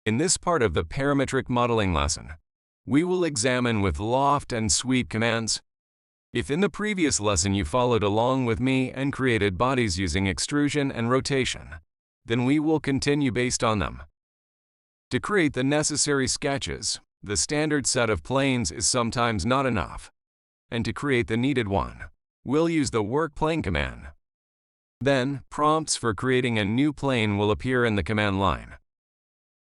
In this part of the parametric modeling lesson, we will examine with Loft and Sweep commands. If in the previous lesson you followed along with me and created bodies using extrusion and rotation, then we will continue based on them. To create the necessary sketches, the standard set of planes is sometimes not enough, and to create the needed one, we'll use the work plane command. Then, prompts for creating a new plane will appear in the command line.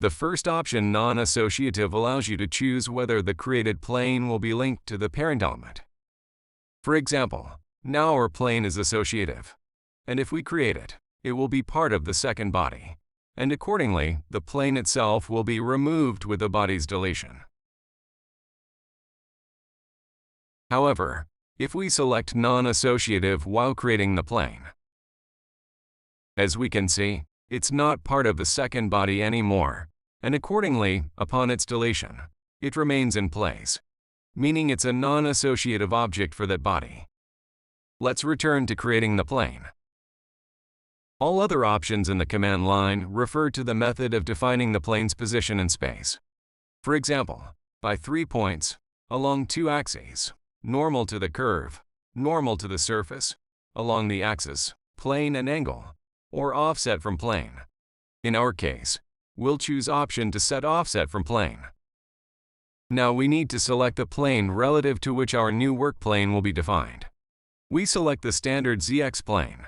The first option, non-associative, allows you to choose whether the created plane will be linked to the parent element. For example, now our plane is associative, and if we create it, it will be part of the second body, and accordingly, the plane itself will be removed with the body's deletion. However, if we select non-associative while creating the plane, as we can see, it's not part of the second body anymore, and accordingly, upon its deletion, it remains in place, meaning it's a non-associative object for that body. Let's return to creating the plane. All other options in the command line refer to the method of defining the plane's position in space. For example, by 3 points, along 2 axes, normal to the curve, normal to the surface, along the axis, plane and angle, or offset from plane. In our case, we'll choose option to set offset from plane. Now we need to select the plane relative to which our new work plane will be defined. We select the standard ZX plane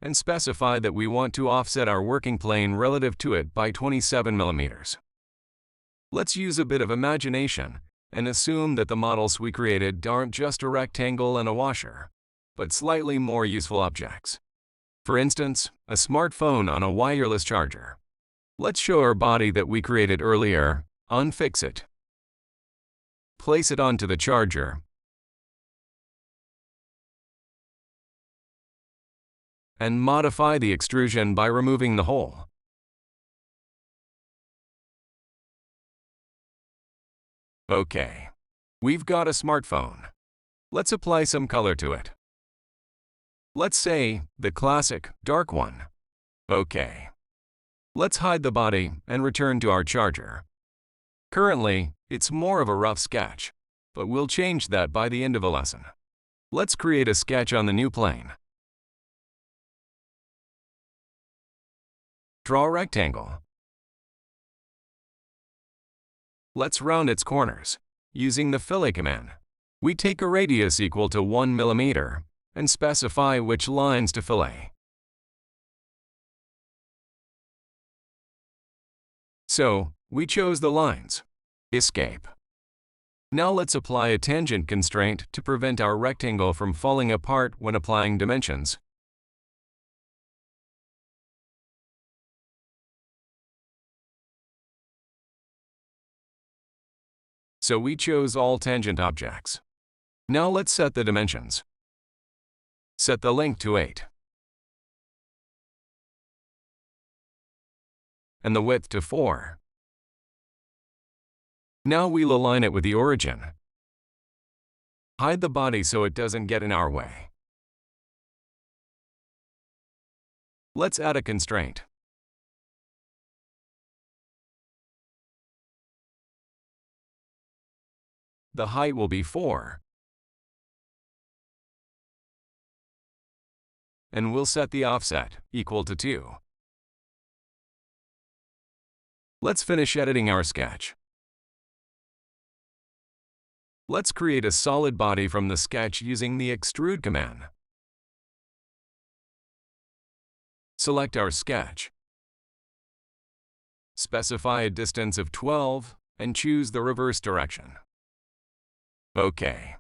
and specify that we want to offset our working plane relative to it by 27 millimeters. Let's use a bit of imagination and assume that the models we created aren't just a rectangle and a washer, but slightly more useful objects. For instance, a smartphone on a wireless charger. Let's show our body that we created earlier, unfix it, place it onto the charger, and modify the extrusion by removing the hole. Okay, we've got a smartphone. Let's apply some color to it. Let's say the classic dark one. Okay. Let's hide the body and return to our charger. Currently, it's more of a rough sketch, but we'll change that by the end of the lesson. Let's create a sketch on the new plane. Draw a rectangle. Let's round its corners. Using the fillet command, we take a radius equal to 1 millimeter and specify which lines to fillet. So, we chose the lines. Escape. Now let's apply a tangent constraint to prevent our rectangle from falling apart when applying dimensions. So we chose all tangent objects. Now let's set the dimensions. Set the length to 8. And the width to 4. Now we'll align it with the origin. Hide the body so it doesn't get in our way. Let's add a constraint. The height will be 4. And we'll set the offset equal to 2. Let's finish editing our sketch. Let's create a solid body from the sketch using the extrude command. Select our sketch. Specify a distance of 12 and choose the reverse direction. Okay.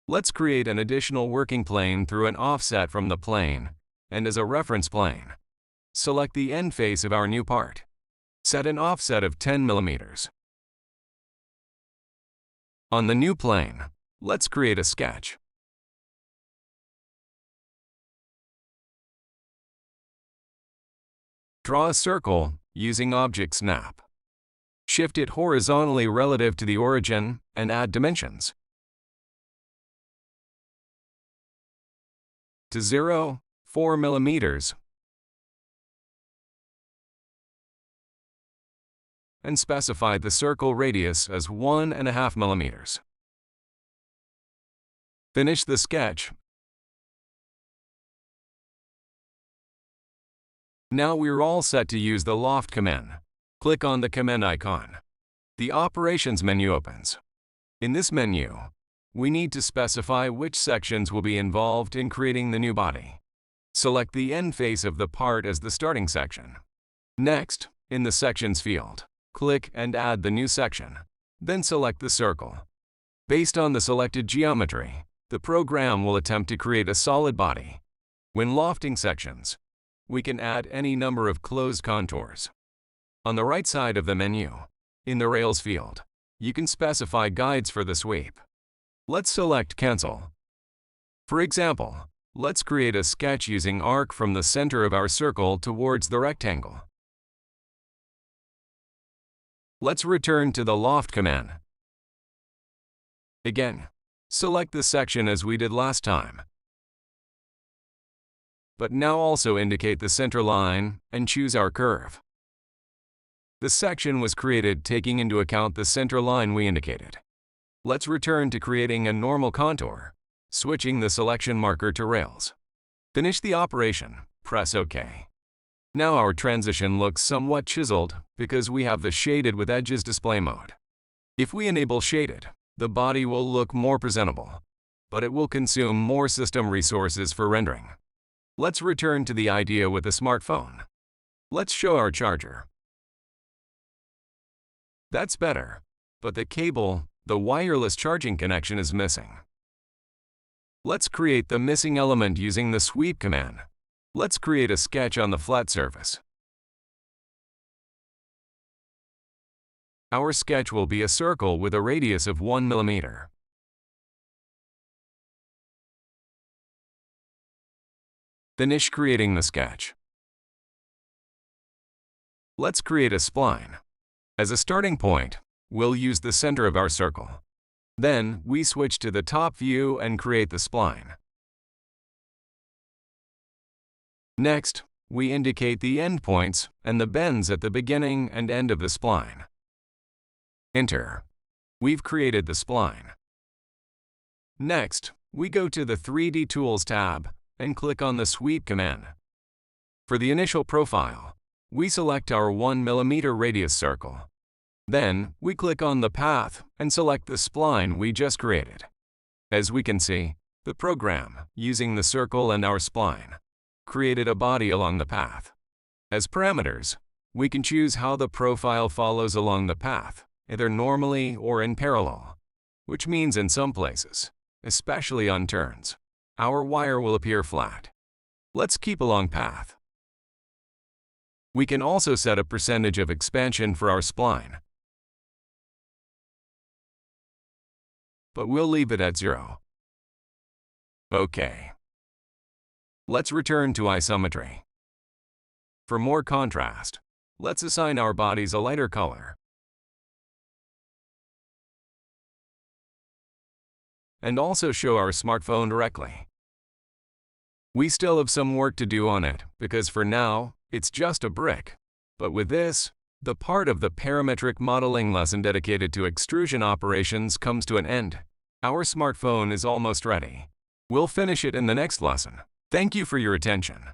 Let's create an additional working plane through an offset from the plane, and as a reference plane, select the end face of our new part. Set an offset of 10 millimeters. On the new plane, let's create a sketch. Draw a circle using Object Snap. Shift it horizontally relative to the origin and add dimensions. To 0, 4 millimeters. and specify the circle radius as 1.5 millimeters. Finish the sketch. Now we're all set to use the Loft command. Click on the command icon. The Operations menu opens. In this menu, we need to specify which sections will be involved in creating the new body. Select the end face of the part as the starting section. Next, in the Sections field, click and add the new section. Then select the circle. Based on the selected geometry, the program will attempt to create a solid body. When lofting sections, we can add any number of closed contours. On the right side of the menu, in the Rails field, you can specify guides for the sweep. Let's select Cancel. For example, let's create a sketch using arc from the center of our circle towards the rectangle. Let's return to the Loft command. Again, select the section as we did last time. But now also indicate the center line and choose our curve. The section was created taking into account the center line we indicated. Let's return to creating a normal contour, switching the selection marker to Rails. Finish the operation, press OK. Now our transition looks somewhat chiseled because we have the Shaded with Edges display mode. If we enable Shaded, the body will look more presentable, but it will consume more system resources for rendering. Let's return to the idea with a smartphone. Let's show our charger. That's better, but the cable, the wireless charging connection is missing. Let's create the missing element using the Sweep command. Let's create a sketch on the flat surface. Our sketch will be a circle with a radius of 1 millimeter. Finish creating the sketch. Let's create a spline. As a starting point, we'll use the center of our circle. Then, we switch to the top view and create the spline. Next, we indicate the endpoints and the bends at the beginning and end of the spline. Enter. We've created the spline. Next, we go to the 3D Tools tab and click on the Sweep command. For the initial profile, we select our 1 millimeter radius circle. Then, we click on the path and select the spline we just created. As we can see, the program, using the circle and our spline, created a body along the path. As parameters, we can choose how the profile follows along the path, either normally or in parallel, which means in some places, especially on turns, our wire will appear flat. Let's keep along path. We can also set a percentage of expansion for our spline, but we'll leave it at 0. OK. Let's return to isometry. For more contrast, let's assign our bodies a lighter color. And also show our smartphone directly. We still have some work to do on it because for now, it's just a brick. But with this, the part of the parametric modeling lesson dedicated to extrusion operations comes to an end. Our smartphone is almost ready. We'll finish it in the next lesson. Thank you for your attention.